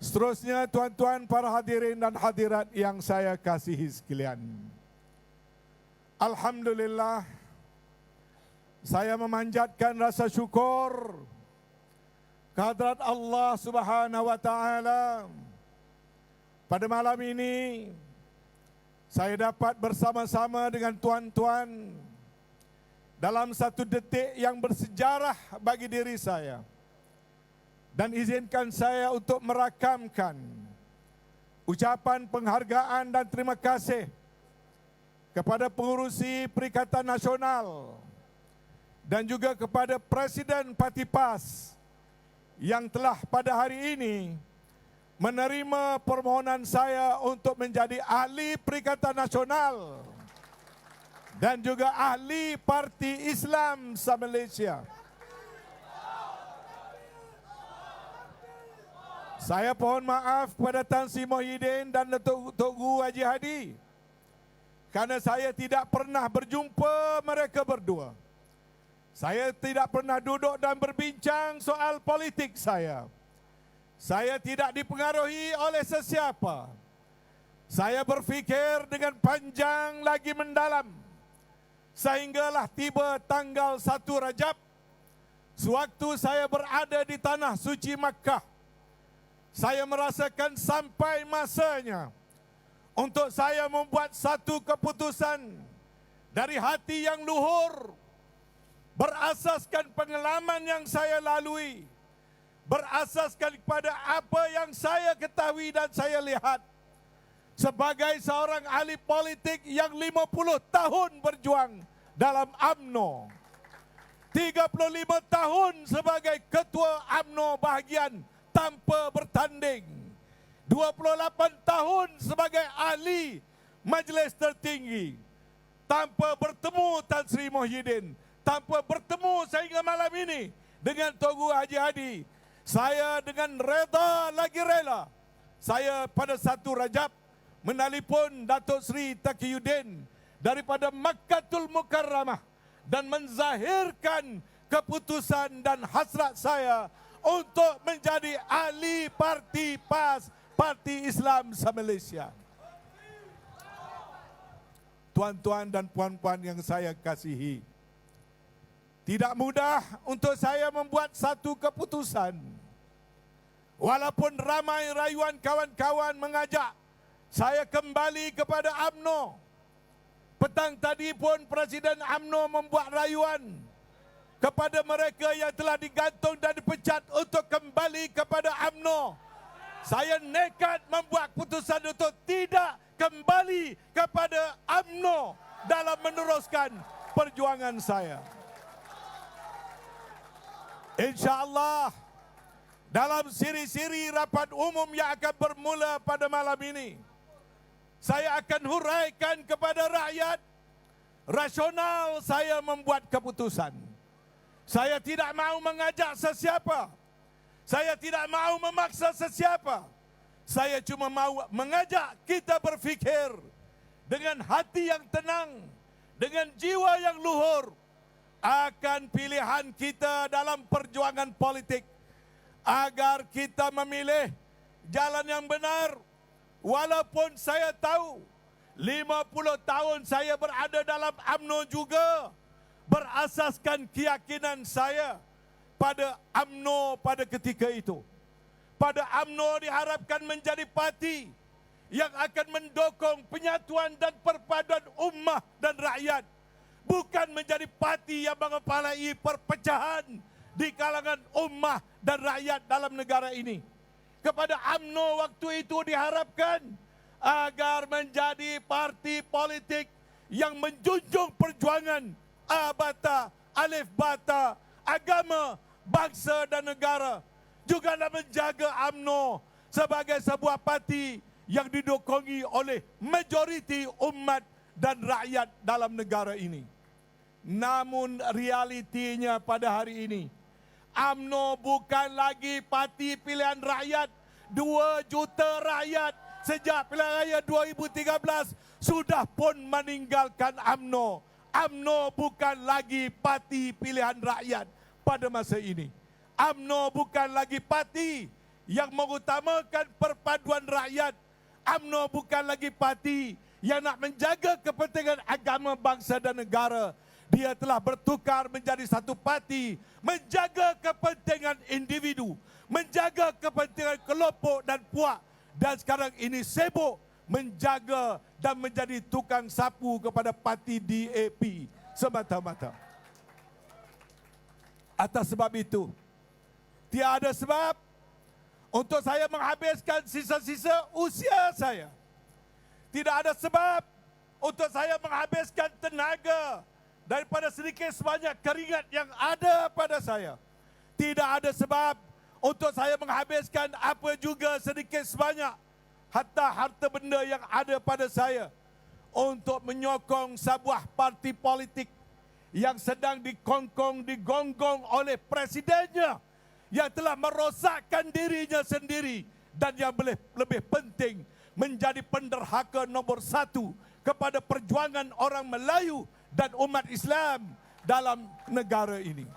Seterusnya tuan-tuan para hadirin dan hadirat yang saya kasihi sekalian. Alhamdulillah, saya memanjatkan rasa syukur kehadrat Allah Subhanahu wa taala. Pada malam ini saya dapat bersama-sama dengan tuan-tuan dalam satu detik yang bersejarah bagi diri saya. Dan izinkan saya untuk merakamkan ucapan penghargaan dan terima kasih kepada pengurusi Perikatan Nasional dan juga kepada Presiden Parti PAS yang telah pada hari ini menerima permohonan saya untuk menjadi ahli Perikatan Nasional dan juga ahli Parti Islam se-Malaysia. Saya pohon maaf kepada Tan Sri Muhyiddin dan Datuk Guru Haji Hadi kerana saya tidak pernah berjumpa mereka berdua. Saya tidak pernah duduk dan berbincang soal politik saya. Saya tidak dipengaruhi oleh sesiapa. Saya berfikir dengan panjang lagi mendalam. Sehinggalah tiba tanggal 1 Rajab, sewaktu saya berada di Tanah Suci Makkah. Saya merasakan sampai masanya untuk saya membuat satu keputusan dari hati yang luhur, berasaskan pengalaman yang saya lalui, berasaskan kepada apa yang saya ketahui dan saya lihat. Sebagai seorang ahli politik yang 50 tahun berjuang dalam UMNO, 35 tahun sebagai ketua UMNO bahagian tanpa bertanding, 28 tahun sebagai ahli Majlis Tertinggi, tanpa bertemu Tan Sri Muhyiddin, tanpa bertemu sehingga malam ini dengan Togu Haji Hadi. Saya dengan reda lagi rela, saya pada 1 Rajab menelpon Datuk Seri Taqiyuddin daripada Makkatul Mukarramah dan menzahirkan keputusan dan hasrat saya untuk menjadi ahli Parti PAS, Parti Islam se-Malaysia. Tuan-tuan dan puan-puan yang saya kasihi, tidak mudah untuk saya membuat satu keputusan. Walaupun ramai rayuan kawan-kawan mengajak saya kembali kepada UMNO. Petang tadi pun Presiden UMNO membuat rayuan kepada mereka yang telah digantung dan dipecat untuk kembali kepada UMNO. Saya nekat membuat keputusan untuk tidak kembali kepada UMNO dalam meneruskan perjuangan saya. InsyaAllah dalam siri-siri rapat umum yang akan bermula pada malam ini, saya akan huraikan kepada rakyat rasional saya membuat keputusan. Saya tidak mahu mengajak sesiapa. Saya tidak mahu memaksa sesiapa. Saya cuma mahu mengajak kita berfikir dengan hati yang tenang, dengan jiwa yang luhur akan pilihan kita dalam perjuangan politik, agar kita memilih jalan yang benar. Walaupun saya tahu 50 tahun saya berada dalam UMNO juga, berasaskan keyakinan saya pada UMNO pada ketika itu. Pada UMNO diharapkan menjadi parti yang akan mendukung penyatuan dan perpaduan ummah dan rakyat. Bukan menjadi parti yang mengepalai perpecahan di kalangan ummah dan rakyat dalam negara ini. Kepada UMNO waktu itu diharapkan agar menjadi parti politik yang menjunjung perjuangan abata, alif bata, agama, bangsa dan negara. Juga nak menjaga UMNO sebagai sebuah parti yang didukungi oleh majoriti umat dan rakyat dalam negara ini. Namun realitinya pada hari ini, UMNO bukan lagi parti pilihan rakyat. 2 juta rakyat sejak pilihan raya 2013 sudah pun meninggalkan UMNO. UMNO bukan lagi parti pilihan rakyat pada masa ini. UMNO bukan lagi parti yang mengutamakan perpaduan rakyat. UMNO bukan lagi parti yang nak menjaga kepentingan agama, bangsa dan negara. Dia telah bertukar menjadi satu parti menjaga kepentingan individu, menjaga kepentingan kelompok dan puak, dan sekarang ini sibuk menjaga dan menjadi tukang sapu kepada parti DAP semata-mata. Atas sebab itu, tiada sebab untuk saya menghabiskan sisa-sisa usia saya. Tidak ada sebab untuk saya menghabiskan tenaga daripada sedikit sebanyak keringat yang ada pada saya. Tidak ada sebab untuk saya menghabiskan apa juga sedikit sebanyak hatta harta benda yang ada pada saya untuk menyokong sebuah parti politik yang sedang dikongkong, digonggong oleh presidennya, yang telah merosakkan dirinya sendiri, dan yang lebih penting menjadi penderhaka nombor satu kepada perjuangan orang Melayu dan umat Islam dalam negara ini.